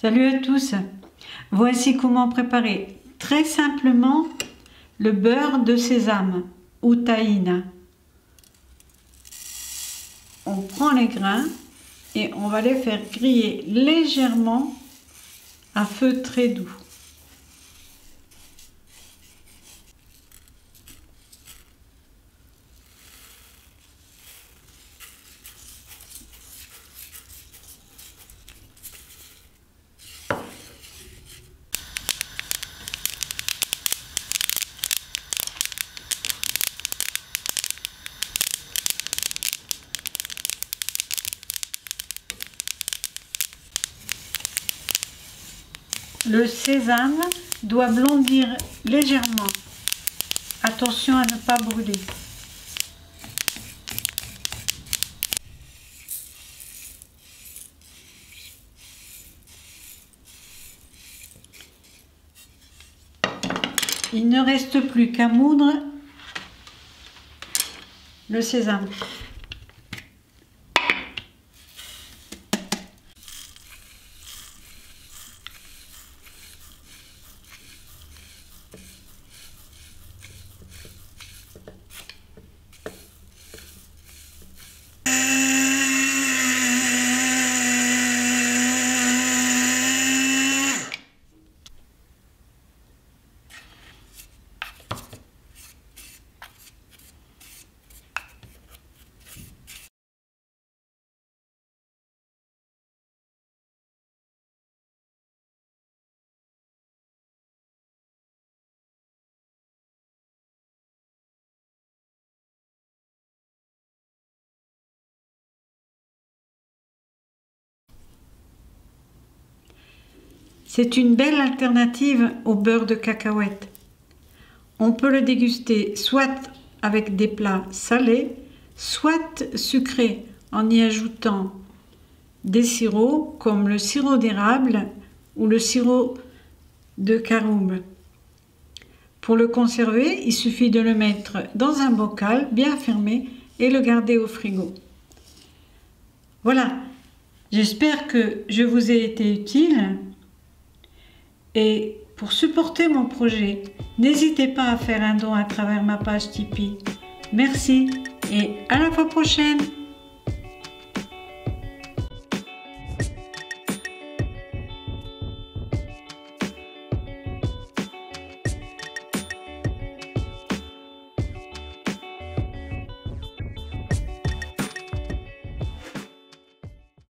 Salut à tous, voici comment préparer très simplement le beurre de sésame ou tahine. On prend les grains et on va les faire griller légèrement à feu très doux. Le sésame doit blondir légèrement. Attention à ne pas brûler. Il ne reste plus qu'à moudre le sésame. C'est une belle alternative au beurre de cacahuète. On peut le déguster soit avec des plats salés, soit sucrés en y ajoutant des sirops comme le sirop d'érable ou le sirop de caroube. Pour le conserver, il suffit de le mettre dans un bocal bien fermé et le garder au frigo. Voilà, j'espère que je vous ai été utile. Et pour supporter mon projet, n'hésitez pas à faire un don à travers ma page Tipeee. Merci et à la fois prochaine.